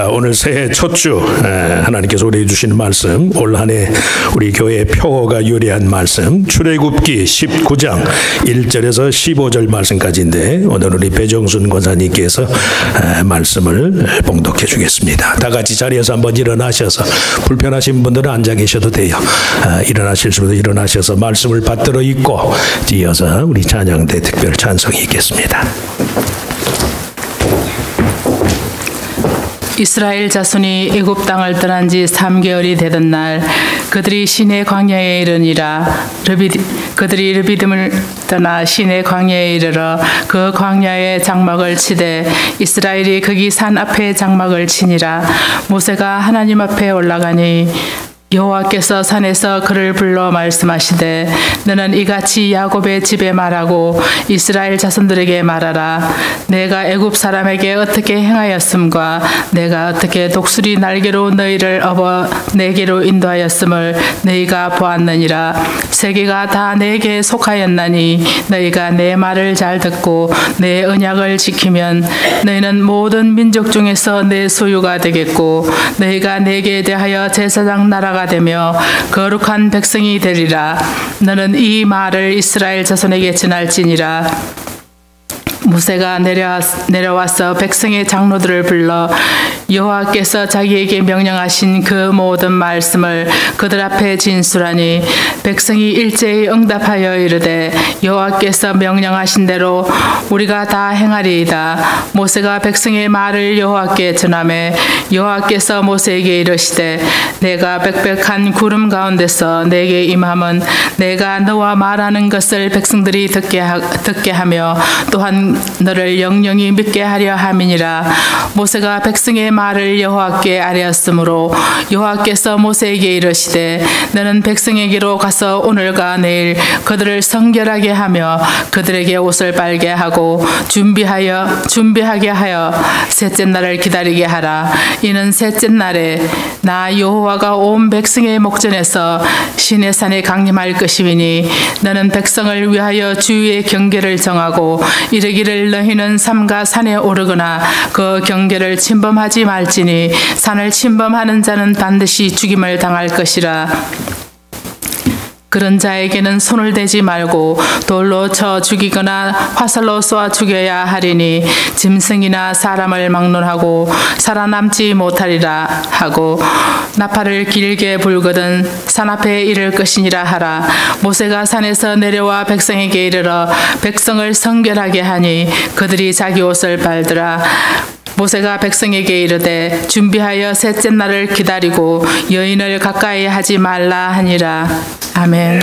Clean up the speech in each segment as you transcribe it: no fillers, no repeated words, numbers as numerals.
오늘 새해 첫 주 하나님께서 우리에게 주시는 말씀, 올 한 해 우리 교회의 표어가 요리한 말씀, 출애굽기 19장 1절에서 15절 말씀까지인데, 오늘 우리 배정순 권사님께서 말씀을 봉독해 주겠습니다. 다 같이 자리에서 한번 일어나셔서, 불편하신 분들은 앉아 계셔도 돼요. 일어나실 수도 일어나셔서 말씀을 받들어 읽고 이어서 우리 찬양대 특별 찬송이 있겠습니다. 이스라엘 자손이 애굽 땅을 떠난 지 3개월이 되던 날, 그들이 시내 광야에 이르니라. 그들이 르비딤을 떠나 시내 광야에 이르러 그 광야에 장막을 치되 이스라엘이 거기 산 앞에 장막을 치니라. 모세가 하나님 앞에 올라가니 여호와께서 산에서 그를 불러 말씀하시되, 너는 이같이 야곱의 집에 말하고 이스라엘 자손들에게 말하라. 내가 애굽 사람에게 어떻게 행하였음과 내가 어떻게 독수리 날개로 너희를 업어 내게로 인도하였음을 너희가 보았느니라. 세계가 다 내게 속하였나니 너희가 내 말을 잘 듣고 내 언약을 지키면 너희는 모든 민족 중에서 내 소유가 되겠고, 너희가 내게 대하여 제사장 나라가 되며 거룩한 백성이 되리라. 너는 이 말을 이스라엘 자손에게 전할지니라. 모세가 내려와서 백성의 장로들을 불러 여호와께서 자기에게 명령하신 그 모든 말씀을 그들 앞에 진술하니, 백성이 일제히 응답하여 이르되 여호와께서 명령하신 대로 우리가 다 행하리이다. 모세가 백성의 말을 여호와께 전하매 여호와께서 모세에게 이르시되, 내가 빽빽한 구름 가운데서 내게 임함은 내가 너와 말하는 것을 백성들이 듣게 하며 또한 너를 영영히 믿게 하려 함이니라. 모세가 백성의 말을 여호와께 아뢰었으므로 여호와께서 모세에게 이르시되, 너는 백성에게로 가서 오늘과 내일 그들을 성결하게 하며 그들에게 옷을 빨게 하고 준비하게 하여 셋째 날을 기다리게 하라. 이는 셋째 날에 나 여호와가 온 백성의 목전에서 시내산에 강림할 것이니, 너는 백성을 위하여 주의 경계를 정하고 이르기를, 너희는 삼가 산에 오르거나 그 경계를 침범하지 말지니 산을 침범하는 자는 반드시 죽임을 당할 것이라. 그런 자에게는 손을 대지 말고 돌로 쳐 죽이거나 화살로 쏘아 죽여야 하리니 짐승이나 사람을 막론하고 살아남지 못하리라 하고, 나팔을 길게 불거든 산 앞에 이를 것이니라 하라. 모세가 산에서 내려와 백성에게 이르러 백성을 성결하게 하니 그들이 자기 옷을 빨더라. 모세가 백성에게 이르되 준비하여 셋째 날을 기다리고 여인을 가까이 하지 말라 하니라. 아멘.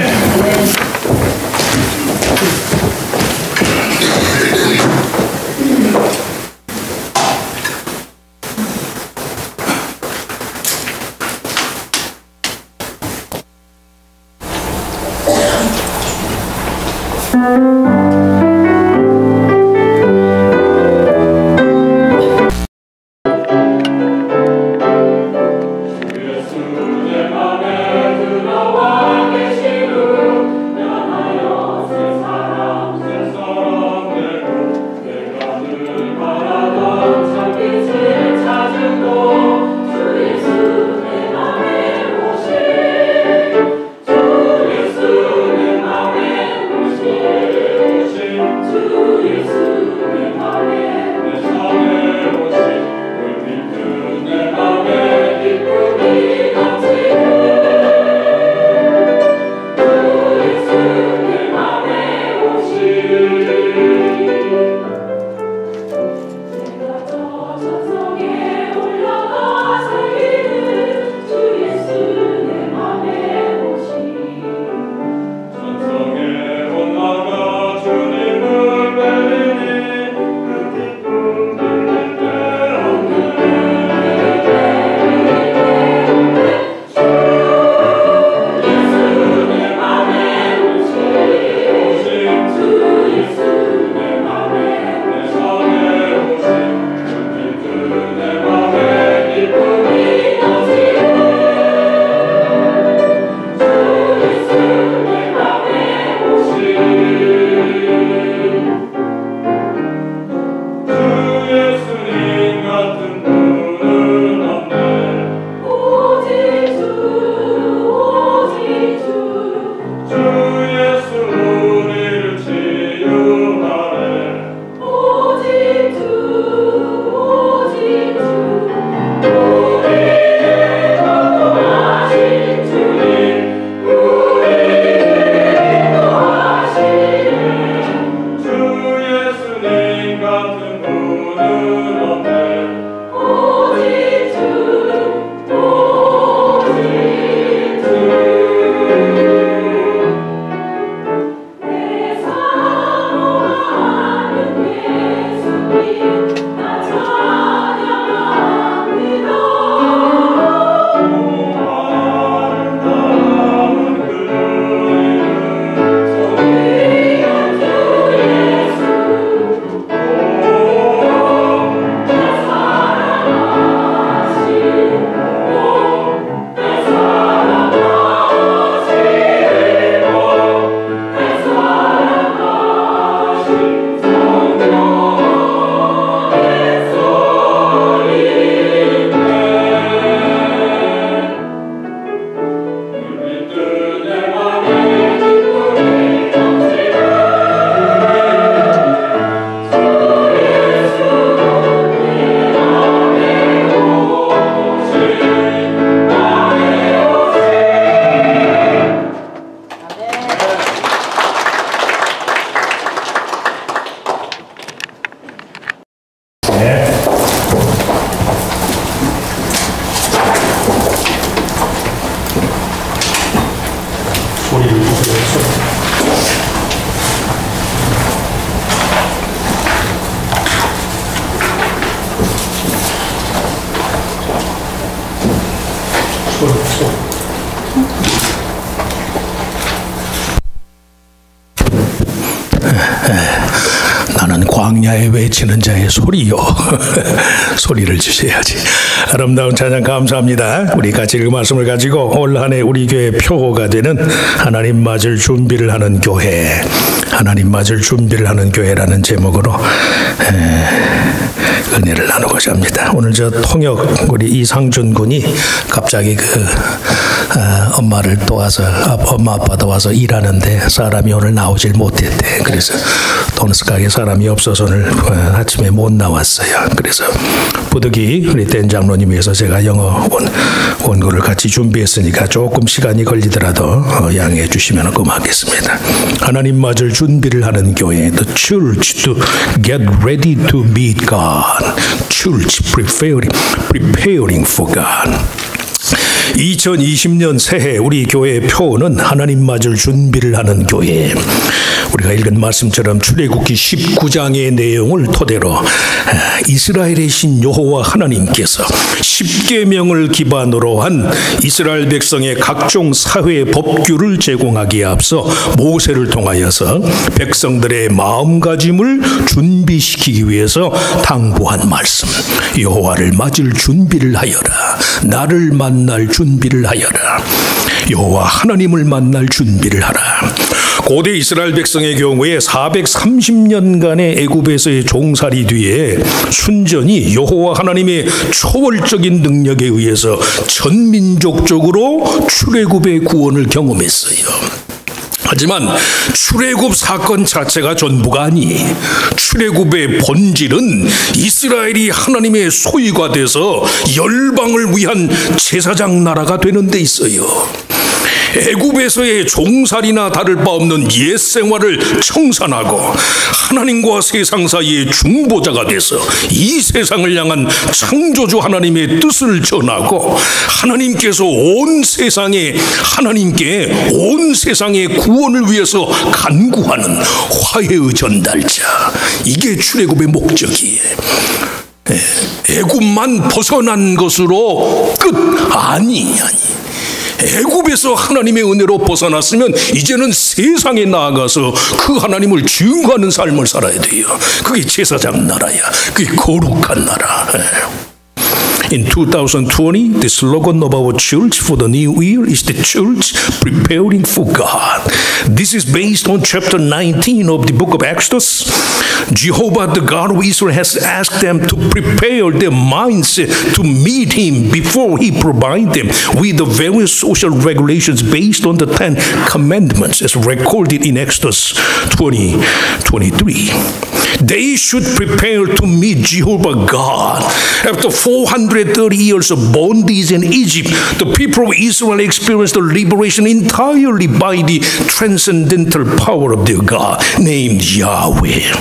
오시 나는 광야에 외치는 자의 소리요. 소리를 주셔야지. 아름다운 찬양 감사합니다. 우리 같이 그 말씀을 가지고 올 한 해 우리 교회 표어가 되는 하나님 맞을 준비를 하는 교회, 하나님 맞을 준비를 하는 교회라는 제목으로 은혜를 나누고자 합니다. 오늘 저 통역 우리 이상준 군이 갑자기 엄마를 도와서 엄마 아빠 도와서 일하는데 사람이 오늘 나오질 못했대. 그래서 도너스 가게 사람이 없어서 오늘 아침에 못 나왔어요. 그래서 부득이 우리 댄 장로님 위해서 제가 영어 원고를 같이 준비했으니까 조금 시간이 걸리더라도 양해해 주시면 고맙겠습니다. 하나님 맞을 준비를 하는 교회, the church to get ready to meet God, church preparing for God. 2020년 새해 우리 교회의 표어는 하나님 맞을 준비를 하는 교회. 우리가 읽은 말씀처럼 출애굽기 19장의 내용을 토대로 이스라엘의 신 여호와 하나님께서 10계명을 기반으로 한 이스라엘 백성의 각종 사회 법규를 제공하기에 앞서 모세를 통하여서 백성들의 마음가짐을 준비시키기 위해서 당부한 말씀. 여호와를 맞을 준비를 하여라. 나를 만날 준비를 하여라. 여호와 하나님을 만날 준비를 하라. 고대 이스라엘 백성의 경우에 430년간의 애굽에서의 종살이 뒤에 순전히 여호와 하나님의 초월적인 능력에 의해서 전민족적으로 출애굽의 구원을 경험했어요. 하지만 출애굽 사건 자체가 전부가 아니, 출애굽의 본질은 이스라엘이 하나님의 소유가 돼서 열방을 위한 제사장 나라가 되는 데 있어요. 애굽에서의 종살이나 다를 바 없는 옛 생활을 청산하고 하나님과 세상 사이의 중보자가 돼서 이 세상을 향한 창조주 하나님의 뜻을 전하고 하나님께서 온 세상에 하나님께 온 세상의 구원을 위해서 간구하는 화해의 전달자. 이게 출애굽의 목적이에요. 애굽만 벗어난 것으로 끝. 아니. 애굽에서 하나님의 은혜로 벗어났으면 이제는 세상에 나아가서 그 하나님을 증거하는 삶을 살아야 돼요. 그게 제사장 나라야. 그게 거룩한 나라. In 2020, the slogan of our church for the new year is the church preparing for God. This is based on chapter 19 of the book of Exodus. Jehovah, the God of Israel, has asked them to prepare their minds to meet Him before He provides them with the various social regulations based on the 10 Commandments as recorded in Exodus 20:23. They should prepare to meet Jehovah God. After 430 years of bondage in Egypt, the people of Israel experienced the liberation entirely by the transcendental power of their God, named Yahweh.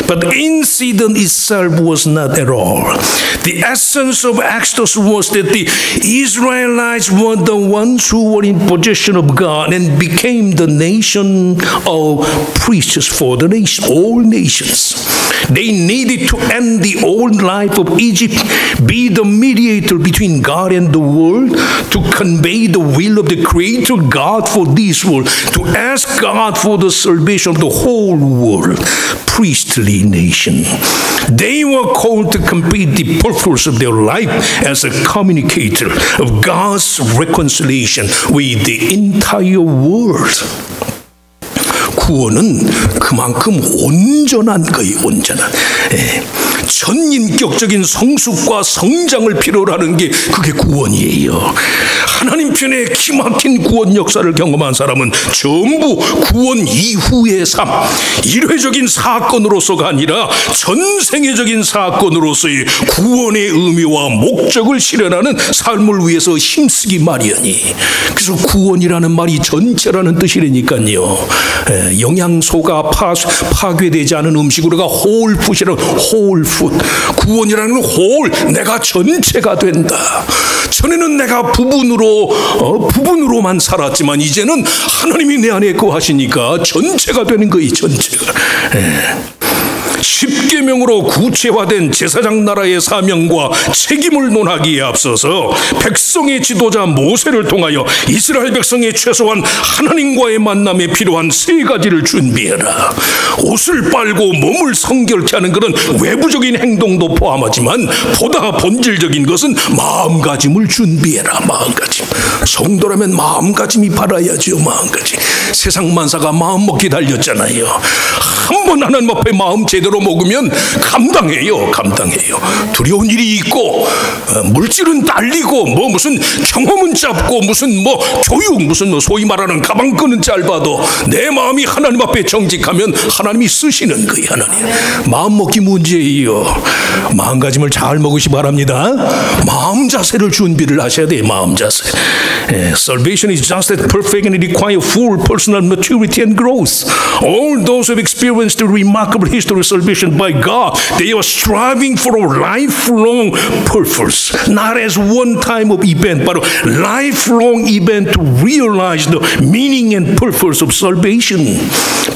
But the incident itself was not at all. The essence of Exodus was that the Israelites were the ones who were in possession of God and became the nation of priests for the nation, all nations. They needed to end the old life of Egypt, be the mediator between God and the world, to convey the will of the Creator God for this world, to ask God for the salvation of the whole world, priestly nation. They were called to complete the purpose of their life as a communicator of God's reconciliation with the entire world. 구원은 그만큼 온전한 거예요. 온전한. 전인격적인 성숙과 성장을 필요로 하는 게 그게 구원이에요. 하나님 편에 기막힌 구원 역사를 경험한 사람은 전부 구원 이후의 삶, 일회적인 사건으로서가 아니라 전생애적인 사건으로서의 구원의 의미와 목적을 실현하는 삶을 위해서 힘쓰기 마련이. 그래서 구원이라는 말이 전체라는 뜻이라니까요. 영양소가 파괴되지 않은 음식으로가 홀푸시라는 홀푸드. 구원이라는 건 홀, 내가 전체가 된다. 전에는 내가 부분으로만 살았지만 이제는 하나님이 내 안에 거하시니까 전체가 되는 거예요. 전체가. 십계명으로 구체화된 제사장 나라의 사명과 책임을 논하기에 앞서서 백성의 지도자 모세를 통하여 이스라엘 백성의 최소한 하나님과의 만남에 필요한 세 가지를 준비해라. 옷을 빨고 몸을 성결케 하는 그런 외부적인 행동도 포함하지만 보다 본질적인 것은 마음가짐을 준비해라. 마음가짐. 성도라면 마음가짐이 바라야죠. 마음가짐. 세상 만사가 마음 먹기 달렸잖아요. 한번 하나님 앞에 마음 제대로 먹으면 감당해요. 두려운 일이 있고 물질은 딸리고 무슨 경험은 짧고 무슨 교육 무슨 소위 말하는 가방끈은 짧아도 내 마음이 하나님 앞에 정직하면 하나님이 쓰시는 거예요. 하나님. 마음 먹기 문제예요. 마음가짐을 잘 먹으시 바랍니다. 마음 자세를 준비를 하셔야 돼요. 마음 자세. Salvation is just as perfect and it requires full personal maturity and growth. All those who have experienced the remarkable history of salvation by God, they are striving for a lifelong purpose, not as one time of event, but a lifelong event to realize the meaning and purpose of salvation.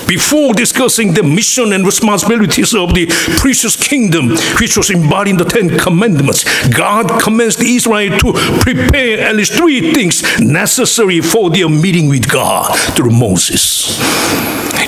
Before discussing the mission and responsibilities of the precious kingdom, which was embodied in the Ten Commandments, God commands Israel to prepare at least three things necessary for their meeting with God through Moses.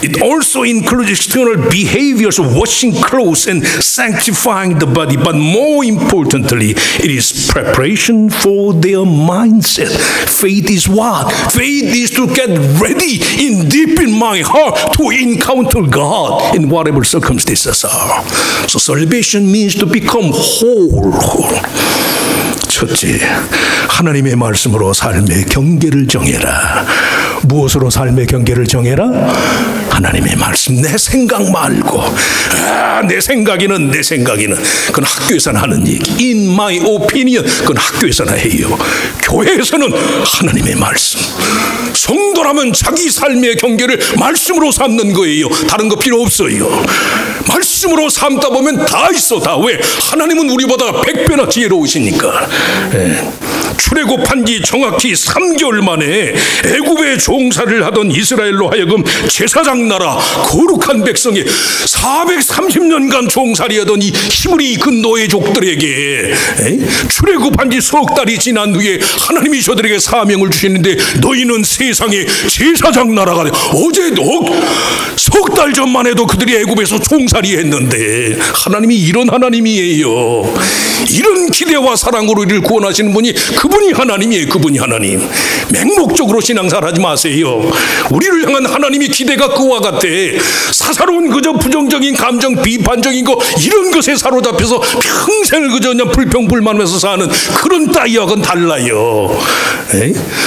It also includes external behaviors of washing clothes and sanctifying the body, but more importantly, it is preparation for their mindset. Faith is what? Faith is to get ready deep in my heart to encounter God in whatever circumstances are. So salvation means to become whole. 첫째, 하나님의 말씀으로 삶의 경계를 정해라. 무엇으로 삶의 경계를 정해라? 하나님의 말씀. 내 생각 말고. 내 생각에는 그건 학교에서는 하는 얘기. In my opinion. 그건 학교에서나 해요. 교회에서는 하나님의 말씀. 성도라면 자기 삶의 경계를 말씀으로 삼는 거예요. 다른 거 필요 없어요. 말씀으로 삼다 보면 다 있어. 다. 왜? 하나님은 우리보다 100배나 지혜로우시니까. 출애굽한 지 정확히 3개월 만에 애굽에 종사를 하던 이스라엘로 하여금 제사장 나라 거룩한 백성에 430년간 종살이하던 이 히브리 근노예족들에게 출애굽한 지 석 달이 지난 후에 하나님이 저들에게 사명을 주시는데 너희는 세상의 제사장 나라가 돼. 어제도 석 달 전만 해도 그들이 애굽에서 종살이했는데 하나님이 이런 하나님이에요. 이런 기대와 사랑으로 우리를 구원하시는 분이 그분이 하나님이에요. 그분이 하나님. 맹목적으로 신앙생활하지 마세요. 우리를 향한 하나님의 기대가 그와 같아. 사사로운 그저 부정적인 감정, 비판적인 거 이런 것에 사로잡혀서 평생을 그저 그냥 불평불만하면서 사는 그런 따위와는 달라요.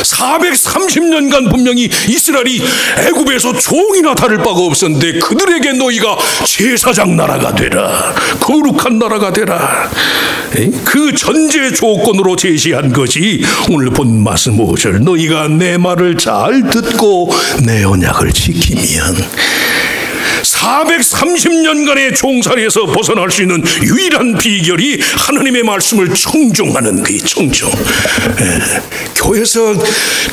430년간 분명히 이스라엘이 애굽에서 종이나 다를 바가 없었는데 그들에게 너희가 제사장 나라가 되라. 거룩한 나라가 되라. 그 전제 조건으로 제시한 것이 오늘 본 말씀 5절. 너희가 내 말을 잘 듣고 내 언약을 지키면 430년간의 종살이에서 벗어날 수 있는 유일한 비결이 하나님의 말씀을 청종하는 거예요. 청종. 교회에서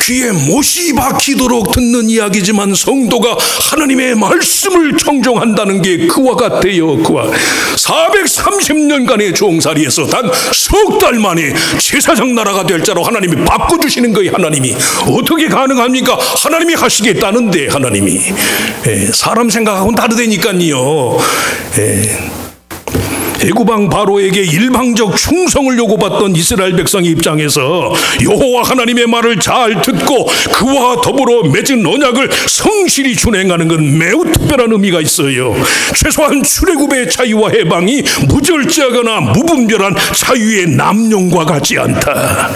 귀에 못이 박히도록 듣는 이야기지만 성도가 하나님의 말씀을 청종한다는 게 그와 같아요. 그와 430년간의 종살이에서 단 석 달 만에 제사장 나라가 될 자로 하나님이 바꿔주시는 거예요. 하나님이 어떻게 가능합니까? 하나님이 하시겠다는데 하나님이 사람 생각하고는 다르다니까요. 애굽왕 바로에게 일방적 충성을 요구받던 이스라엘 백성의 입장에서 여호와 하나님의 말을 잘 듣고 그와 더불어 맺은 언약을 성실히 준행하는 건 매우 특별한 의미가 있어요. 최소한 출애굽의 자유와 해방이 무절제하거나 무분별한 자유의 남용과 같지 않다.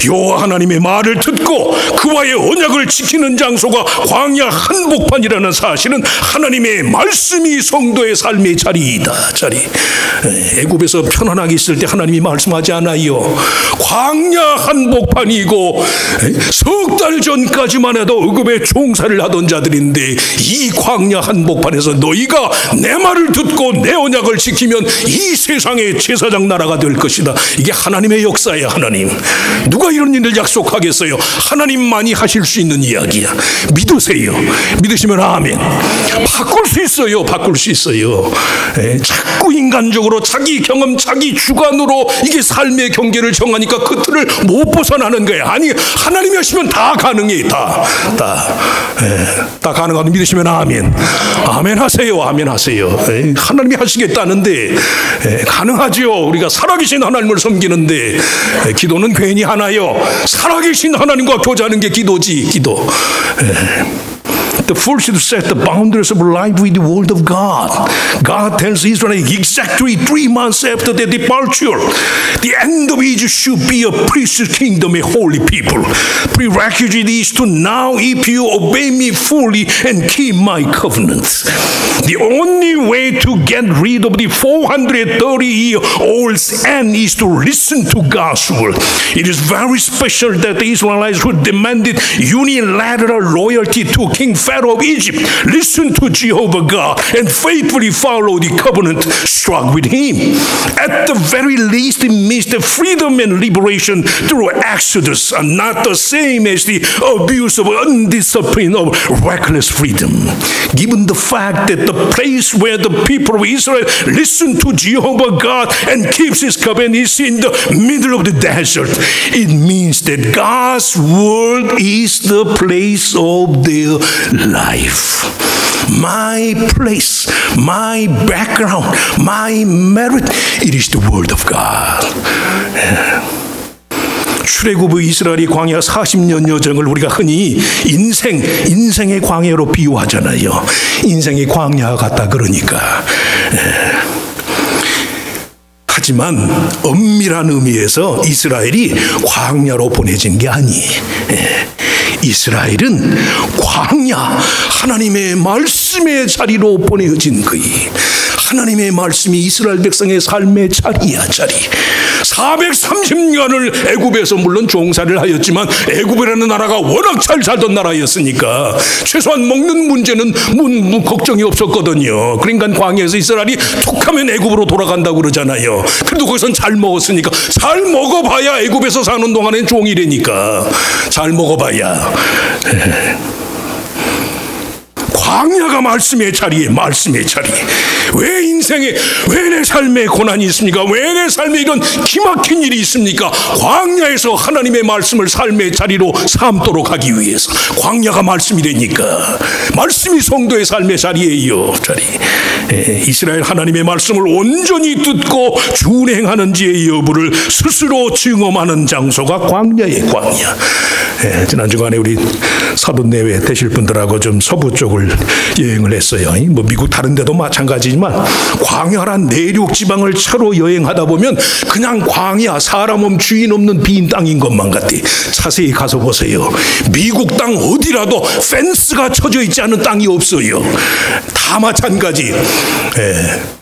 여호와 하나님의 말을 듣고 그와의 언약을 지키는 장소가 광야 한복판이라는 사실은 하나님의 말씀이 성도의 삶의 자리이다. 자리. 애굽에서 편안하게 있을 때 하나님이 말씀하지 않아요. 광야 한복판이고 석 달 전까지만 해도 애굽에 종살이를 하던 자들인데 이 광야 한복판에서 너희가 내 말을 듣고 내 언약을 지키면 이 세상의 제사장 나라가 될 것이다. 이게 하나님의 역사예요. 하나님. 누가 이런 일을 약속하겠어요? 하나님만이 하실 수 있는 이야기야. 믿으세요. 믿으시면 아멘. 바꿀 수 있어요. 바꿀 수 있어요. 자꾸 인간적으로 자기 경험, 자기 주관으로 이게 삶의 경계를 정하니까 그 틀을 못 벗어나는 거예요. 아니, 하나님이 하시면 다 가능해. 다 가능하다고 믿으시면 아멘. 아멘 하세요. 아멘 하세요. 하나님이 하시겠다는데 가능하죠. 우리가 살아계신 하나님을 섬기는데 기도는 괜히 하나요. 살아계신 하나님과 교제하는 게 기도지. 기도. The first to set the boundaries of life with the word of God. God tells Israel exactly 3 months after their departure, the end of Egypt should be a priestly kingdom, a holy people. Prerequisite is to now, if you obey me fully and keep my covenant. The only way to get rid of the 430-year-old end is to listen to God's word. It is very special that the Israelites who demanded unilateral loyalty to King Pharaoh of Egypt listen to Jehovah God and faithfully follow the covenant struck with him. At the very least, it means that freedom and liberation through Exodus are not the same as the abuse of undisciplined or reckless freedom. Given the fact that the place where the people of Israel listen to Jehovah God and keeps his covenant is in the middle of the desert, it means that God's word is the place of their life. My place, my background, my merit, it is the word of God. 출애굽 후 이스라엘이 광야 40년 여정을 우리가 흔히 인생의 광야로 비유하잖아요. 인생의 광야 같다 그러니까. 하지만 엄밀한 의미에서 이스라엘이 광야로 보내진 게 아니에요. 이스라엘은 광야, 하나님의 말씀의 자리로 보내어진 거예요. 하나님의 말씀이 이스라엘 백성의 삶의 자리야, 자리. 430년을 애굽에서 물론 종살이를 하였지만 애굽이라는 나라가 워낙 잘 살던 나라였으니까 최소한 먹는 문제는 걱정이 없었거든요. 그러니까 광야에서 이스라엘이 툭하면 애굽으로 돌아간다고 그러잖아요. 그래도 거기선 잘 먹었으니까 잘 먹어봐야 애굽에서 사는 동안엔 종이래니까 잘 먹어봐야. 광야가 말씀의 자리에 말씀의 자리. 왜 인생에 왜 내 삶에 고난이 있습니까? 왜 내 삶에 이런 기막힌 일이 있습니까? 광야에서 하나님의 말씀을 삶의 자리로 삼도록 하기 위해서 광야가 말씀이 되니까 말씀이 성도의 삶의 자리예요. 자리. 이스라엘 하나님의 말씀을 온전히 듣고 준행하는지의 여부를 스스로 증험하는 장소가 광야의 광야. 지난 주간에 우리 사돈내외 되실 분들하고 좀 서부 쪽을 여행을 했어요. 뭐 미국 다른 데도 마찬가지지만 광야란 내륙 지방을 차로 여행하다 보면 그냥 광야, 사람 주인 없는 빈 땅인 것만 같아. 자세히 가서 보세요. 미국 땅 어디라도 펜스가 쳐져 있지 않은 땅이 없어요. 다 마찬가지.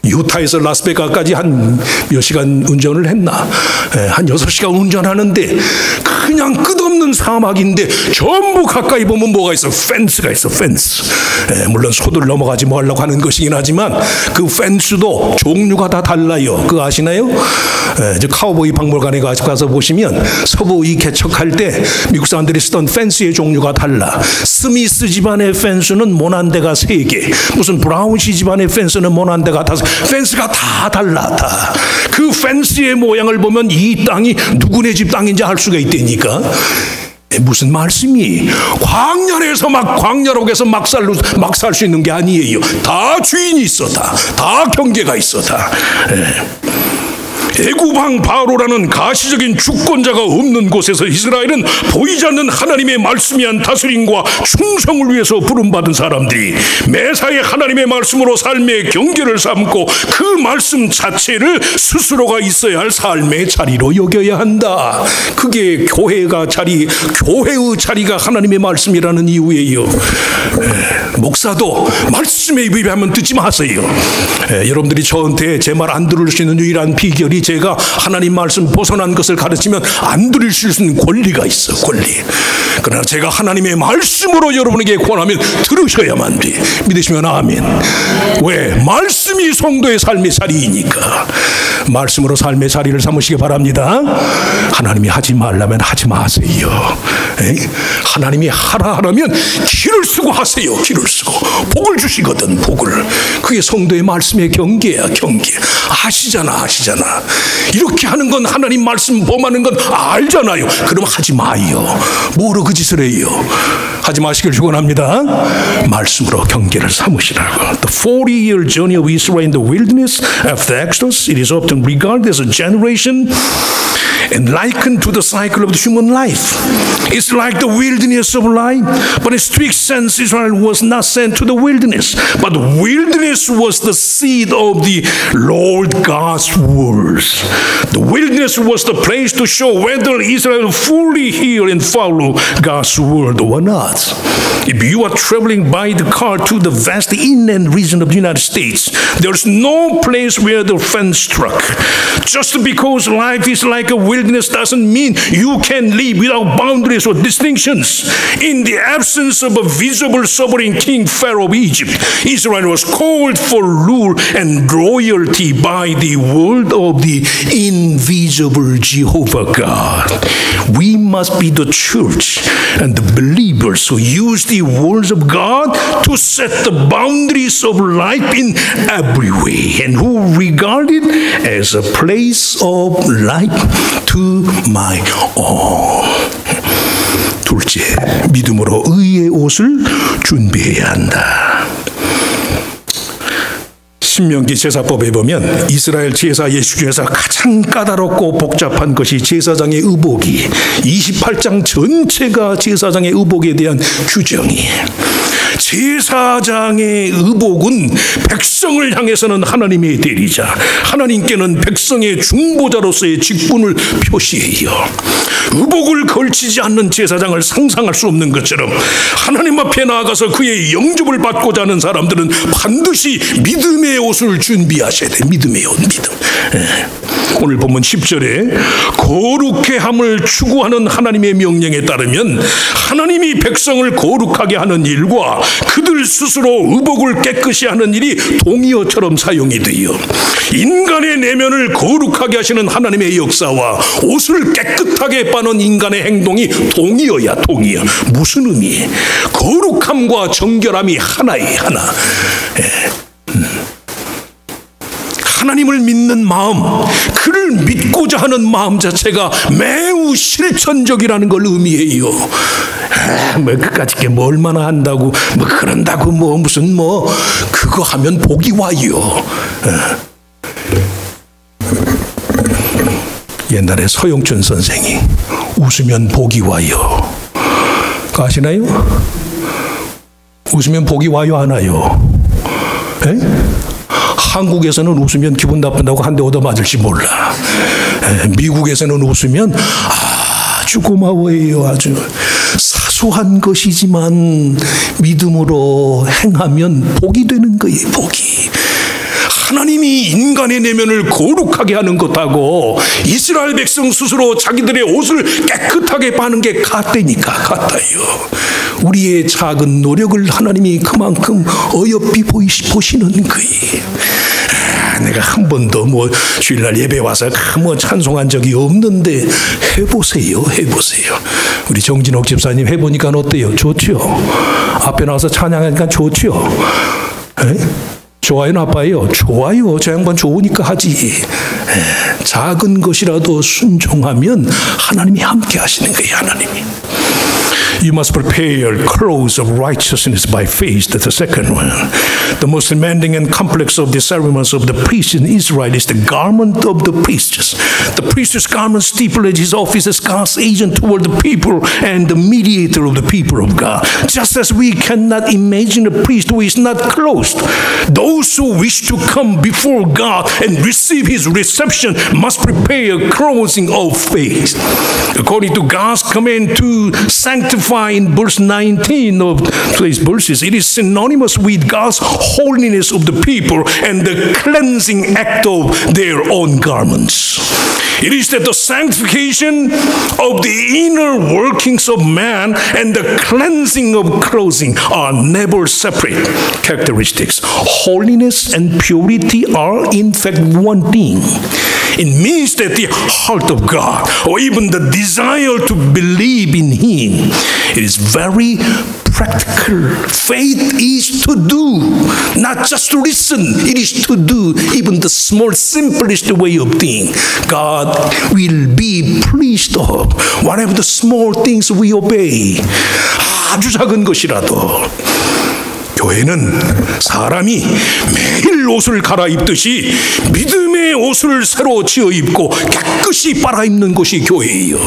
유타에서 라스베가스까지 한 몇 시간 운전을 했나? 한 6시간 운전하는데 그냥 끝없는 사막인데 전부 가까이 보면 뭐가 있어? 펜스가 있어. 펜스. 물론 소들 넘어가지 말라고 하는 것이긴 하지만 그 펜스도 종류가 다 달라요. 그거 아시나요? 카우보이 박물관에 가서 보시면 서부의 개척할 때 미국 사람들이 쓰던 펜스의 종류가 달라. 스미스 집안의 펜스는 모난 데가 3개, 무슨 브라운시 집안의 펜스는 모난 데가 5개. 펜스가 다 달라. 다. 그 펜스의 모양을 보면 이 땅이 누구네 집 땅인지 알 수가 있다니까. 무슨 말씀이 광야에서 막 광야라고 해서 막 살 수 있는 게 아니에요. 다 주인이 있어. 다 경계가 있어. 다. 애굽왕 바로라는 가시적인 주권자가 없는 곳에서 이스라엘은 보이지 않는 하나님의 말씀이 한 다스림과 충성을 위해서 부름받은 사람들이 매사에 하나님의 말씀으로 삶의 경계를 삼고 그 말씀 자체를 스스로가 있어야 할 삶의 자리로 여겨야 한다. 그게 교회의 자리가 하나님의 말씀이라는 이유예요. 목사도 말씀에 위배하면 듣지 마세요. 여러분들이 저한테 제 말 안 들을 수 있는 유일한 비결이 제가 하나님 말씀 벗어난 것을 가르치면 안 들으실 수 있는 권리가 있어, 권리. 그러나 제가 하나님의 말씀으로 여러분에게 권하면 들으셔야만 돼. 믿으시면 아멘. 왜? 말씀이 성도의 삶의 자리이니까. 말씀으로 삶의 자리를 삼으시기 바랍니다. 하나님이 하지 말라면 하지 마세요. 하나님이 하라 하라면 길을 쓰고 하세요. 길을 쓰고 복을 주시거든. 복을. 그게 성도의 말씀의 경계야. 경계. 아시잖아. 이렇게 하는 건 하나님 말씀 범하는 건 알잖아요. 그럼 하지 마요. 뭐로 그 짓을 해요? 하지 마시길 축원합니다. 말씀으로 경계를 삼으시라고. The 40-year journey of Israel in the wilderness after Exodus, it is often regarded as a generation and likened to the cycle of the human life. It's like the wilderness of life, but in strict sense, Israel was not sent to the wilderness, but the wilderness was the seat of the Lord God's words. The wilderness was the place to show whether Israel fully hear and follow God's word or not. If you are traveling by the car to the vast inland region of the United States, there's no place where the fence struck. Just because life is like a wilderness doesn't mean you can live without boundaries or distinctions. In the absence of a visible sovereign king Pharaoh of Egypt, Israel was called for rule and royalty by the word of the invisible Jehovah God. We must be the church and the believers who use the words of God to set the boundaries of life in every way and who regard it as a place of life to my own. 둘째, 믿음으로 의의 옷을 준비해야 한다. 신명기 제사법에 보면 이스라엘 제사 예식 중에서 가장 까다롭고 복잡한 것이 제사장의 의복이 28장 전체가 제사장의 의복에 대한 규정이에요. 제사장의 의복은 백성을 향해서는 하나님의 대리자, 하나님께는 백성의 중보자로서의 직분을 표시해요. 의복을 걸치지 않는 제사장을 상상할 수 없는 것처럼 하나님 앞에 나아가서 그의 영접을 받고자 하는 사람들은 반드시 믿음의 옷을 준비하셔야 돼. 믿음의 옷, 믿음. 오늘 본문 10절에 거룩해 함을 추구하는 하나님의 명령에 따르면 하나님이 백성을 거룩하게 하는 일과 그들 스스로 의복을 깨끗이 하는 일이 동의어처럼 사용이 돼요. 인간의 내면을 거룩하게 하시는 하나님의 역사와 옷을 깨끗하게 빠는 인간의 행동이 동의어야, 동의어. 무슨 의미? 거룩함과 정결함이 하나예요, 하나. 하나님을 믿는 마음, 그를 믿고자 하는 마음 자체가 매우 실천적이라는 걸 의미해요. 뭐 그까짓 게 뭐 얼마나 한다고, 뭐 그런다고 뭐 무슨 뭐 그거 하면 복이 와요. 옛날에 서영춘 선생이 웃으면 복이 와요. 그거 아시나요? 웃으면 복이 와요, 안 와요? 에? 한국에서는 웃으면 기분 나쁜다고 한 대 얻어맞을지 몰라. 미국에서는 웃으면 아주 고마워해요. 아주 사소한 것이지만 믿음으로 행하면 복이 되는 거예요. 복이. 하나님이 인간의 내면을 거룩하게 하는 것하고 이스라엘 백성 스스로 자기들의 옷을 깨끗하게 빠는 게 같다니까, 같아요. 우리의 작은 노력을 하나님이 그만큼 어여삐 보시는 거예요. 내가 한 번도 뭐 주일날 예배 와서 뭐 찬송한 적이 없는데 해보세요. 우리 정진옥 집사님 해보니까 어때요? 좋죠? 앞에 나와서 찬양하니까 좋죠? 에? 좋아요, 나빠요? 좋아요. 저 양반 좋으니까 하지. 작은 것이라도 순종하면 하나님이 함께 하시는 거예요, 하나님이. You must prepare clothes of righteousness by faith. That's the second one. The most demanding and complex of the ceremonies of the priests in Israel is the garment of the priests. The priest's garment stipulates his office as God's agent toward the people and the mediator of the people of God. Just as we cannot imagine a priest who is not clothed, those who wish to come before God and receive his deception must prepare a clothing of faith. According to God's command to sanctify in verse 19 of today's verses, it is synonymous with God's holiness of the people and the cleansing act of their own garments. It is that the sanctification of the inner workings of man and the cleansing of clothing are never separate characteristics. Holiness and purity are in fact one thing. It means that the heart of God, or even the desire to believe in Him, it is very practical. Faith is to do, not just to listen. It is to do even the small, simplest way of thing. God will be pleased of whatever the small things we obey. 아주 작은 것이라도. 교회는 사람이 매일 옷을 갈아입듯이 믿음의 옷을 새로 지어 입고 깨끗이 빨아입는 것이 교회예요.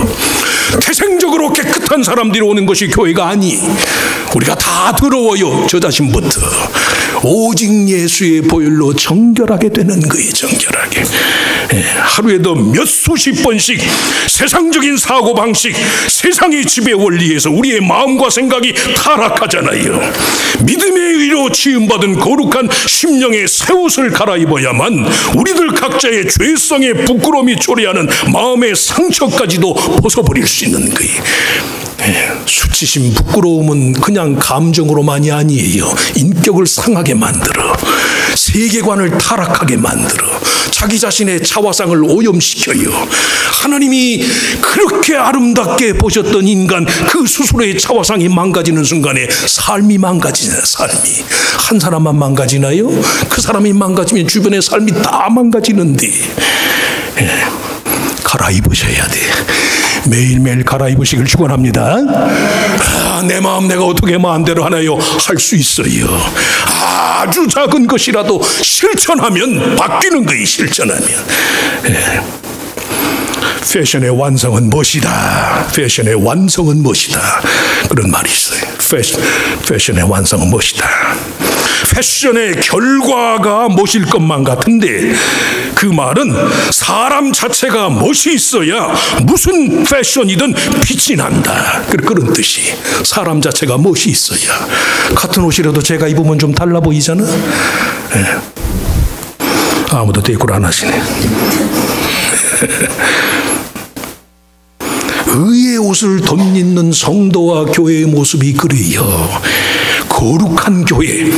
태생적으로 깨끗한 사람들이 오는 것이 교회가 아니. 우리가 다 더러워요. 저 자신부터. 오직 예수의 보혈로 정결하게 되는 거예요. 정결하게. 하루에도 몇 수십 번씩 세상적인 사고방식, 세상의 지배 원리에서 우리의 마음과 생각이 타락하잖아요. 믿음의 의로 지음받은 거룩한 심령의 새 옷을 갈아입어야만 우리들 각자의 죄성에 부끄러움이 초래하는 마음의 상처까지도 벗어버릴 수 있는 거예요. 수치심, 부끄러움은 그냥 감정으로만이 아니에요. 인격을 상하게 만들어, 세계관을 타락하게 만들어, 자기 자신의 자화상을 오염시켜요. 하나님이 그렇게 아름답게 보셨던 인간, 그 스스로의 자화상이 망가지는 순간에 삶이 망가지잖아요. 삶이. 한 사람만 망가지나요? 그 사람이 망가지면 주변의 삶이 다 망가지는데. 갈아입으셔야 돼. 매일매일 갈아입으시길 축원합니다. 내 마음 내가 어떻게 마음대로 하나요? 할 수 있어요. 아주 작은 것이라도 실천하면 바뀌는 거예요. 실천하면. 패션의 완성은 멋이다. 패션의 완성은 멋이다. 그런 말이 있어요. 패션의 완성은 멋이다. 패션의 결과가 멋일 것만 같은데 그 말은 사람 자체가 멋이 있어야 무슨 패션이든 빛이 난다. 그런 뜻이. 사람 자체가 멋이 있어야. 같은 옷이라도 제가 입으면 좀 달라 보이잖아. 아무도 대꾸를 안 하시네. 의의 옷을 덧입는 성도와 교회의 모습이 그래요. 거룩한 교회,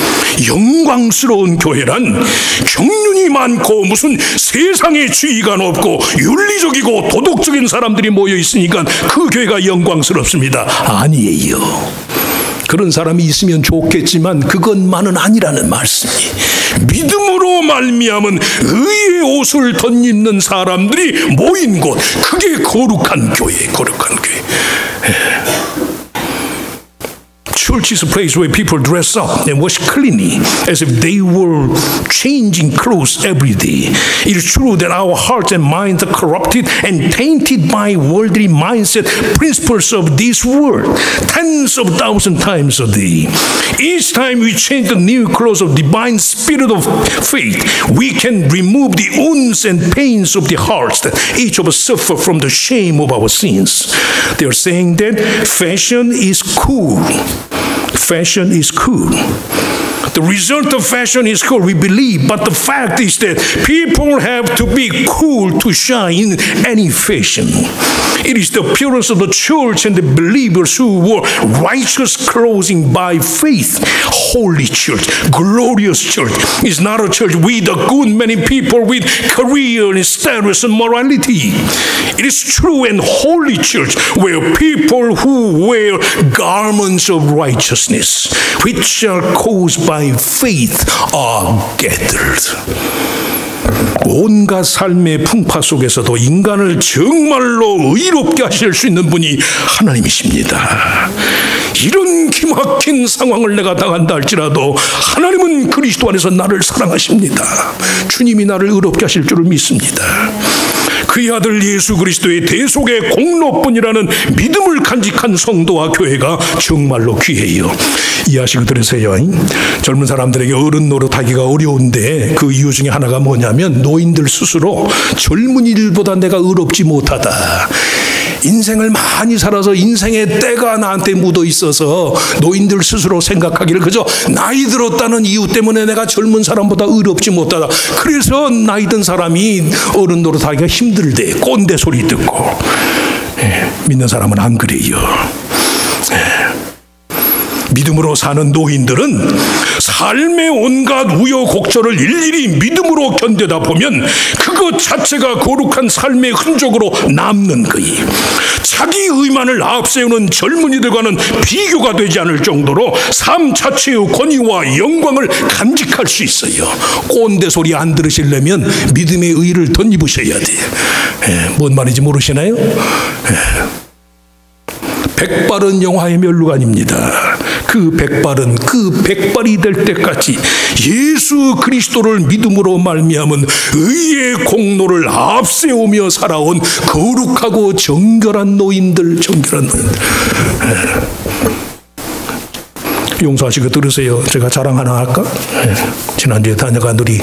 영광스러운 교회란 경륜이 많고 무슨 세상의 지위가 높고 윤리적이고 도덕적인 사람들이 모여 있으니까 그 교회가 영광스럽습니다. 아니에요. 그런 사람이 있으면 좋겠지만 그것만은 아니라는 말씀이. 믿음으로 말미암은 의의 옷을 덧입는 사람들이 모인 곳, 그게 거룩한 교회, 거룩한 교회. Church is a place where people dress up and wash cleanly as if they were changing clothes every day. It is true that our hearts and minds are corrupted and tainted by worldly mindset principles of this world tens of thousands times a day. Each time we change the new clothes of divine spirit of faith, we can remove the wounds and pains of the hearts that each of us suffer from the shame of our sins. They are saying that fashion is cool. Fashion is cool. The result of fashion is cool, we believe, but the fact is that people have to be cool to shine in any fashion. It is the appearance of the church and the believers who wore righteous clothing by faith. Holy church, glorious church, is not a church with a good many people with career and status and morality. It is true and holy church where people who wear garments of righteousness, which are caused by faith, are gathered. 온갖 삶의 풍파 속에서도 인간을 정말로 의롭게 하실 수 있는 분이 하나님이십니다. 이런 기막힌 상황을 내가 당한다 할지라도 하나님은 그리스도 안에서 나를 사랑하십니다. 주님이 나를 의롭게 하실 줄을 믿습니다. 그의 아들 예수 그리스도의 대속의 공로뿐이라는 믿음을 간직한 성도와 교회가 정말로 귀해요. 이해하시고 들으세요. 젊은 사람들에게 어른 노릇하기가 어려운데 그 이유 중에 하나가 뭐냐면 노인들 스스로 젊은이들보다 내가 의롭지 못하다. 인생을 많이 살아서 인생의 때가 나한테 묻어 있어서 노인들 스스로 생각하기를 그저 나이 들었다는 이유 때문에 내가 젊은 사람보다 의롭지 못하다. 그래서 나이 든 사람이 어른 노릇하기가 힘들대. 꼰대 소리 듣고. 믿는 사람은 안 그래요. 믿음으로 사는 노인들은 삶의 온갖 우여곡절을 일일이 믿음으로 견뎌다 보면 그것 자체가 거룩한 삶의 흔적으로 남는 거예요. 자기 의만을 앞세우는 젊은이들과는 비교가 되지 않을 정도로 삶 자체의 권위와 영광을 간직할 수 있어요. 꼰대 소리 안 들으시려면 믿음의 의를 덧입으셔야 돼요. 뭔 말인지 모르시나요? 백발은 영화의 면류관입니다. 그 백발이 될 때까지 예수 그리스도를 믿음으로 말미암은 의의 공로를 앞세우며 살아온 거룩하고 정결한 노인들. 용서하시고 들으세요. 제가 자랑 하나 할까? 지난주에 다녀간 우리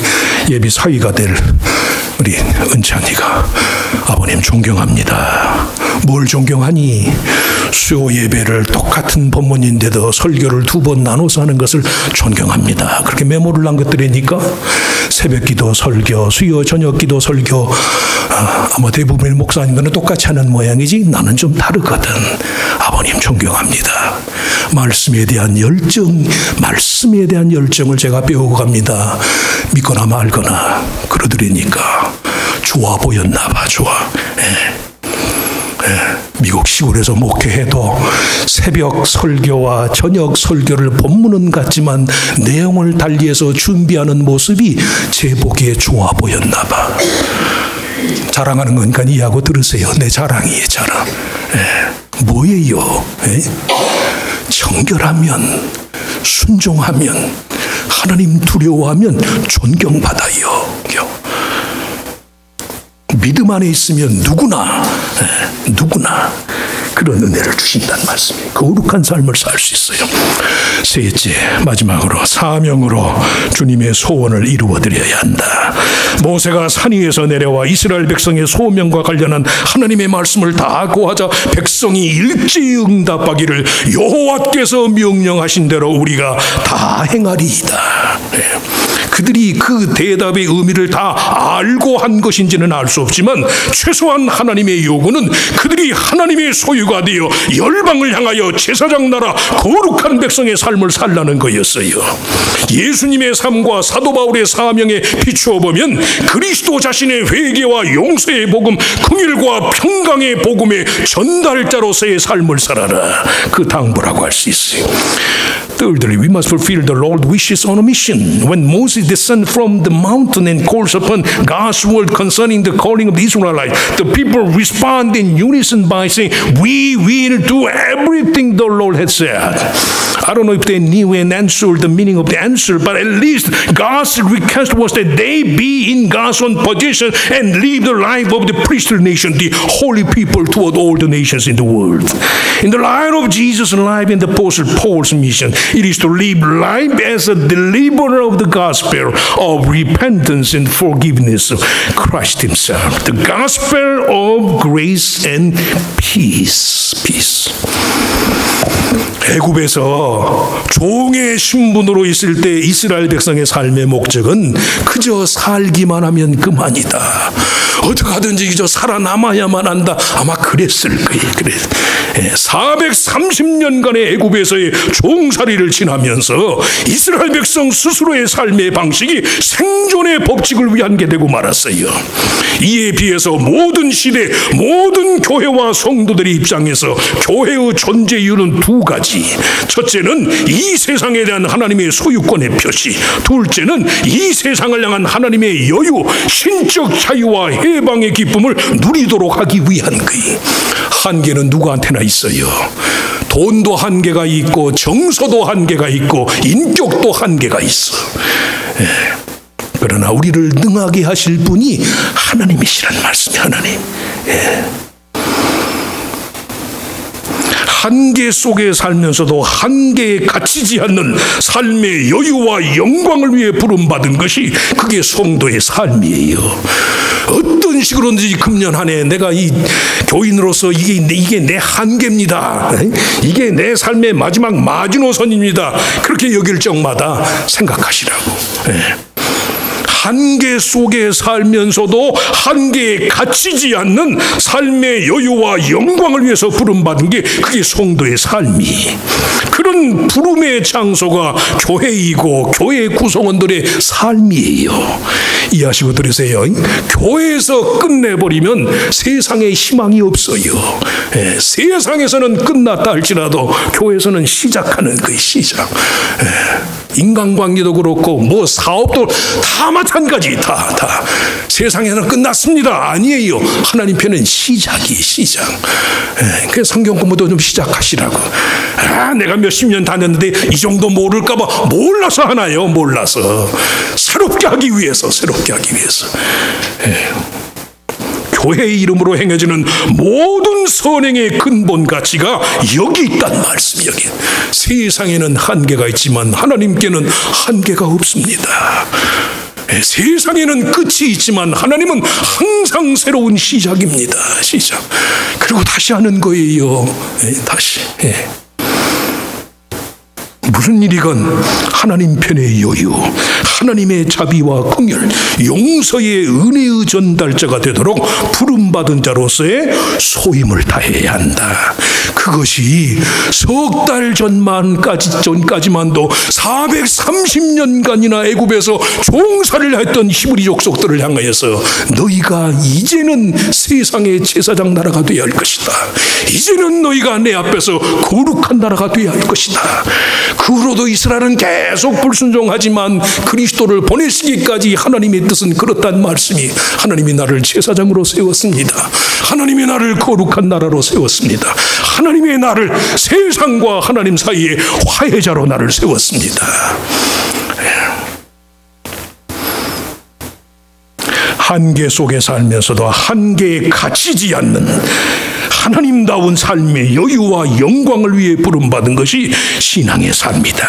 예비 사위가 될 우리 은찬이가 아버님 존경합니다. 뭘 존경하니? 수요 예배를 똑같은 본문인데도 설교를 2번 나눠서 하는 것을 존경합니다. 그렇게 메모를 남겼더라니까 새벽기도 설교, 수요 저녁기도 설교, 아마 대부분의 목사님들은 똑같이 하는 모양이지 나는 좀 다르거든. 아버님 존경합니다. 말씀에 대한 열정을 제가 배우고 갑니다. 믿거나 말거나 그러더라니까 좋아 보였나 봐. 좋아. 미국 시골에서 목회해도 새벽 설교와 저녁 설교를 본문은 같지만 내용을 달리해서 준비하는 모습이 제 보기에 좋아 보였나 봐. 자랑하는 거니까 이해하고 들으세요. 내 자랑이에요. 자랑. 뭐예요? 정결하면, 순종하면, 하나님 두려워하면 존경받아요. 믿음 안에 있으면 누구나 그런 은혜를 주신다는 말씀이에요. 거룩한 삶을 살 수 있어요. 셋째, 마지막으로 사명으로 주님의 소원을 이루어드려야 한다. 모세가 산 위에서 내려와 이스라엘 백성의 소명과 관련한 하나님의 말씀을 다 고하자 백성이 일제히 응답하기를 여호와께서 명령하신 대로 우리가 다 행하리이다. 그들이 그 대답의 의미를 다 알고 한 것인지는 알 수 없지만 최소한 하나님의 요구는 그들이 하나님의 소유가 되어 열방을 향하여 제사장 나라 거룩한 백성의 삶을 살라는 거였어요. 예수님의 삶과 사도 바울의 사명에 비추어 보면 그리스도 자신의 회개와 용서의 복음, 긍휼과 평강의 복음의 전달자로서의 삶을 살아라. 그 당부라고 할 수 있어요. Thirdly, we must fulfill the Lord's wishes on a mission. When Moses descended from the mountain and calls upon God's word concerning the calling of the Israelites, the people respond in unison by saying, "We will do everything the Lord has said." I don't know if they knew and answered the meaning of the answer, but at least God's request was that they be in God's own position and live the life of the priestly nation, the holy people toward all the nations in the world. In the light of Jesus' life and the Apostle Paul's mission, it is to live life as a deliverer of the gospel of repentance and forgiveness of Christ Himself. The gospel of grace and peace. 애굽에서 종의 신분으로 있을 때 이스라엘 백성의 삶의 목적은 그저 살기만 하면 그만이다. 어떻게 하든지 그저 살아남아야만 한다. 아마 그랬을 거예요. 430년간의 애굽에서의 종살이를 지나면서 이스라엘 백성 스스로의 삶의 방식이 생존의 법칙을 위한 게 되고 말았어요. 이에 비해서 모든 시대, 모든 교회와 성도들의 입장에서 교회의 존재 이유는 두 가지. 첫째는 이 세상에 대한 하나님의 소유권의 표시, 둘째는 이 세상을 향한 하나님의 여유, 신적 자유와 해방의 기쁨을 누리도록 하기 위한 거예요. 한계는 누구한테나 있어요. 돈도 한계가 있고 정서도 한계가 있고 인격도 한계가 있어. 그러나 우리를 능하게 하실 분이 하나님이시란 말씀이 하나님. 한계 속에 살면서도 한계에 갇히지 않는 삶의 여유와 영광을 위해 부름받은 것이 그게 성도의 삶이에요. 어떤 식으로든지 금년 한 해 내가 이 교인으로서 이게 내 한계입니다. 이게 내 삶의 마지막 마지노선입니다. 그렇게 여길 적마다 생각하시라고. 한계 속에 살면서도 한계에 갇히지 않는 삶의 여유와 영광을 위해서 부름받은 게 그게 성도의 삶이. 그런 부름의 장소가 교회이고 교회 구성원들의 삶이에요. 이해하시고 들으세요. 교회에서 끝내버리면 세상에 희망이 없어요. 세상에서는 끝났다 할지라도 교회에서는 시작하는 그 시작. 인간관계도 그렇고 뭐 사업도 다 마찬가지. 다 세상에는 끝났습니다 아니에요. 하나님 편은 시작이에요. 시작. 그래서 성경 공부도 좀 시작하시라고. 내가 몇십 년 다녔는데 이 정도 모를까 봐 몰라서 하나요. 몰라서 새롭게 하기 위해서. 교회의 이름으로 행해지는 모든 선행의 근본 가치가 여기 있단 말씀. 여기 세상에는 한계가 있지만 하나님께는 한계가 없습니다. 세상에는 끝이 있지만 하나님은 항상 새로운 시작입니다. 시작. 그리고 다시 하는 거예요. 다시. 무슨 일이건 하나님 편의 여유, 하나님의 자비와 긍휼, 용서의 은혜의 전달자가 되도록 부름받은 자로서의 소임을 다해야 한다. 그것이 석 달 전까지만도 430년간이나 애굽에서 종살이를 했던 히브리 족속들을 향하여서 너희가 이제는 세상의 제사장 나라가 되어야 할 것이다. 이제는 너희가 내 앞에서 거룩한 나라가 되어야 할 것이다. 그 후로도 이스라엘은 계속 불순종하지만 그리스도를 보내시기까지 하나님의 뜻은 그렇단 말씀이, 하나님이 나를 제사장으로 세웠습니다. 하나님이 나를 거룩한 나라로 세웠습니다. 하나님의 나를 세상과 하나님 사이에 화해자로 나를 세웠습니다. 한계 속에 살면서도 한계에 갇히지 않는 하나님다운 삶의 여유와 영광을 위해 부름받은 것이 신앙의 삶이다.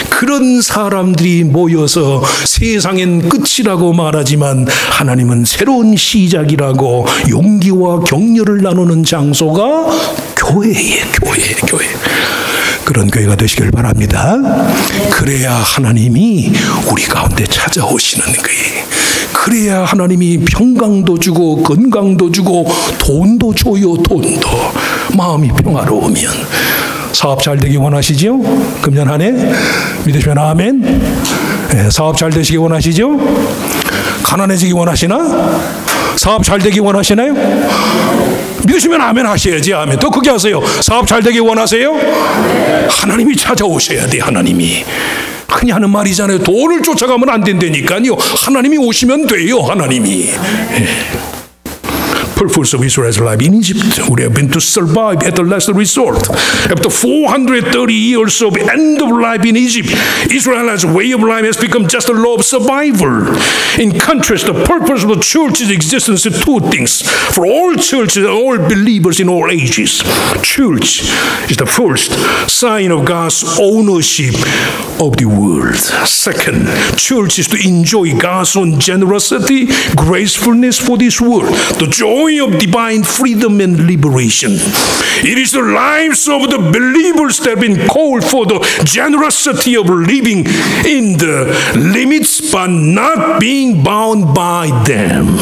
그런 사람들이 모여서 세상엔 끝이라고 말하지만 하나님은 새로운 시작이라고 용기와 격려를 나누는 장소가 교회예요. 교회. 그런 교회가 되시길 바랍니다. 그래야 하나님이 우리 가운데 찾아오시는 거예요. 그래야 하나님이 평강도 주고 건강도 주고 돈도 줘요. 돈도. 마음이 평화로우면. 사업 잘 되기 원하시죠? 금년 한 해 믿으시면 아멘. 사업 잘 되시기 원하시죠? 가난해지기 원하시나? 사업 잘 되기 원하시나요? 믿으시면 아멘 하셔야지. 아멘. 또 크게 하세요. 사업 잘 되기 원하세요? 하나님이 찾아오셔야 돼. 하나님이. 그냥 하는 말이잖아요. 돈을 쫓아가면 안 된다니까요. 하나님이 오시면 돼요. 하나님이. Purpose of Israel's life in Egypt would have been to survive at the last resort. After 430 years of end of life in Egypt, Israel's way of life has become just a law of survival. In contrast, the purpose of the church's existence is two things. For all churches and all believers in all ages, church is the first sign of God's ownership of the world. Second, church is to enjoy God's own generosity, gracefulness for this world, the joy of divine freedom and liberation. It is the lives of the believers that have been called for the generosity of living in the limits but not being bound by them.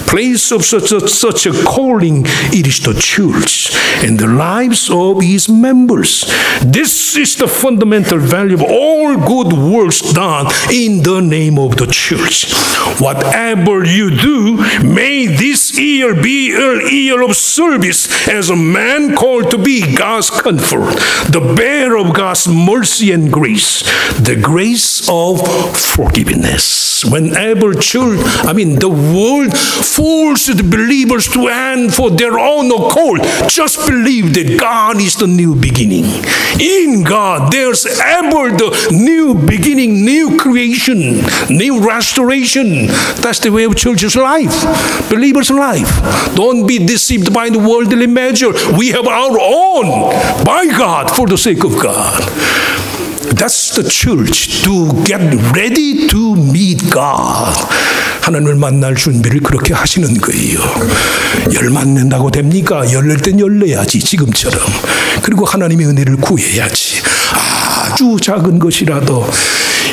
Place of such a calling, it is the church and the lives of its members. This is the fundamental value of all good works done in the name of the church. Whatever you do, may this year be a year of service as a man called to be God's comfort, the bearer of God's mercy and grace, the grace of forgiveness. Whenever the world forces the believers to end for their own accord, just believe that God is the new beginning. In God, there's ever the new beginning, new creation, new restoration. That's the way of church's life, believer's life. Don't be deceived by the worldly measure. We have our own by God for the sake of God. That's the church, to get ready to meet God. 하나님을 만날 준비를 그렇게 하시는 거예요. 열 맞는다고 됩니까? 열릴 땐 열려야지, 지금처럼. 그리고 하나님의 은혜를 구해야지. 아주 작은 것이라도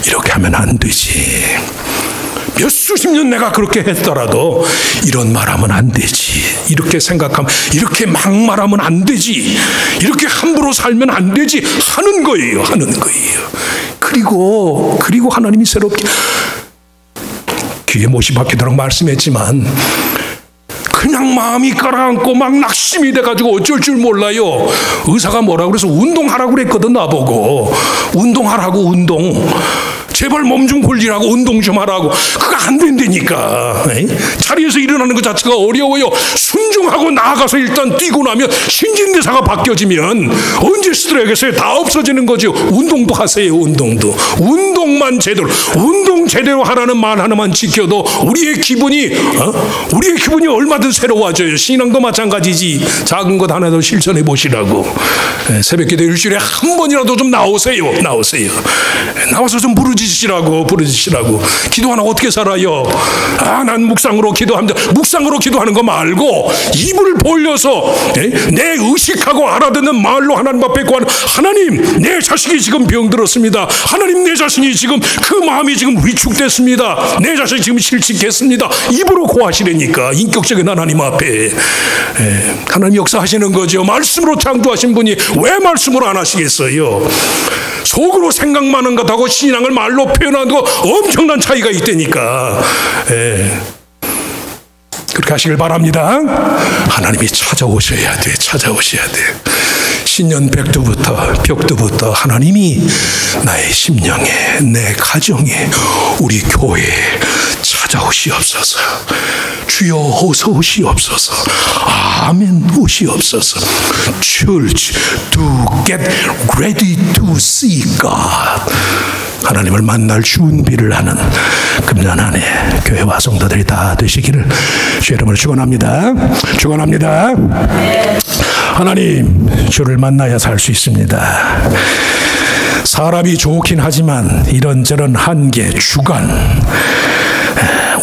이렇게 하면 안 되지. 몇 수십 년 내가 그렇게 했더라도 이런 말하면 안 되지. 이렇게 생각하면, 이렇게 막말하면 안 되지. 이렇게 함부로 살면 안 되지. 하는 거예요. 하는 거예요. 그리고 하나님이 새롭게, 귀에 못이 박히도록 말씀했지만 그냥 마음이 가라앉고 막 낙심이 돼가지고 어쩔 줄 몰라요. 의사가 뭐라고 그래서 운동하라고 그랬거든, 나보고. 운동하라고, 운동. 제발 몸 좀 굴리라고, 운동 좀 하라고. 그거 안 된다니까. 자리에서 일어나는 것 자체가 어려워요. 순종하고 나아가서 일단 뛰고 나면 신진대사가 바뀌어지면 언제 스트레스에 다 없어지는 거죠. 운동도 하세요. 운동만 제대로, 운동 제대로 하라는 말 하나만 지켜도 우리의 기분이 얼마든 새로워져요. 신앙도 마찬가지지. 작은 것 하나도 실천해 보시라고. 새벽기도 일주일에 한 번이라도 좀 나오세요. 나와서 좀 부르짖으시라고. 기도 안 하고 어떻게 살아요? 난 묵상으로 기도합니다. 묵상으로 기도하는 거 말고 입을 벌려서 내 의식하고 알아듣는 말로 하나님 앞에 구하는, 하나님, 내 자식이 지금 병들었습니다. 하나님, 내 자신이 지금 그 마음이 지금 위축됐습니다. 내 자신이 지금 실직했습니다. 입으로 구하시라니까. 인격적인 하나님 앞에. 하나님 역사하시는 거죠. 말씀으로 창조하신 분이 왜 말씀으로 안 하시겠어요? 속으로 생각만 하는 것하고 신앙을 말로 표현하는 거 엄청난 차이가 있다니까. 그렇게 하시길 바랍니다. 하나님이 찾아오셔야 돼. 신년 벽두부터 하나님이 나의 심령에, 내 가정에, 우리 교회에 찾아오시옵소서. 주여 어서 오시옵소서. 아멘 오시옵소서. Church, to get ready to see God. 하나님을 만날 준비를 하는 금년 한 해 교회와 성도들이 다 되시기를 주의 이름으로 축원합니다. 하나님, 주를 만나야 살 수 있습니다. 사람이 좋긴 하지만 이런저런 한계, 주관,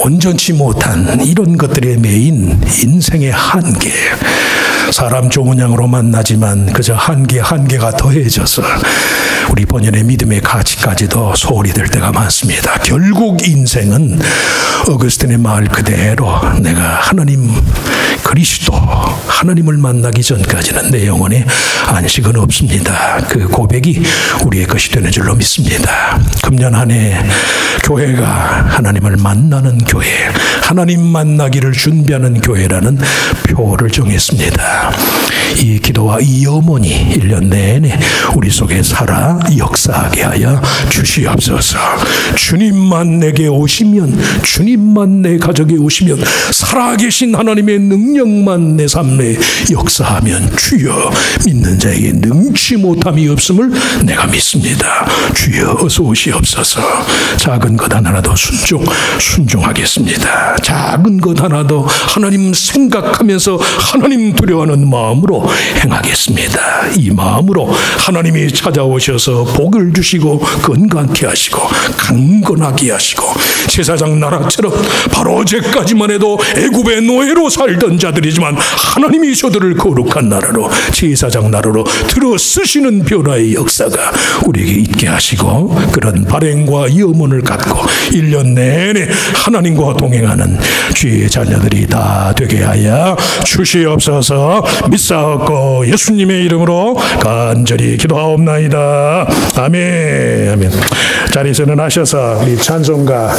온전치 못한 이런 것들에 매인 인생의 한계, 사람 좋은 양으로 만나지만 그저 한계가 더해져서 우리 본연의 믿음의 가치까지도 소홀히 될 때가 많습니다. 결국 인생은 어거스틴의 말 그대로 내가 하나님, 그리스도, 하나님을 만나기 전까지는 내 영혼에 안식은 없습니다. 그 고백이 우리의 것이 되는 줄로 믿습니다. 금년 한 해 교회가 하나님을 만나는 교회, 하나님 만나기를 준비하는 교회라는 표를 정했습니다. 이 기도와 이 염원이 1년 내내 우리 속에 살아 역사하게 하여 주시옵소서. 주님만 내게 오시면, 주님만 내 가족에 오시면, 살아계신 하나님의 능력만 내 삶에 역사하면 주여, 믿는 자에게 능치 못함이 없음을 내가 믿습니다. 주여 어서 오시옵소서. 작은 것 하나라도 순종하겠습니다. 작은 것 하나도 하나님 생각하면서 하나님 두려워하는 마음으로 행하겠습니다. 이 마음으로 하나님이 찾아오셔서 복을 주시고 건강케 하시고 강건하게 하시고, 제사장 나라처럼 바로 어제까지만 해도 애굽의 노예로 살던 자들이지만 하나님이 저들을 거룩한 나라로, 제사장 나라로 들어 쓰시는 변화의 역사가 우리에게 있게 하시고, 그런 발행과 염원을 갖고 1년 내내 하나님과 동행하는 주의 자녀들이 다 되게 하여 주시옵소서. 믿사옵고 예수님의 이름으로 간절히 기도하옵나이다. 아멘. 자리에서 일어나셔서 우리 찬송가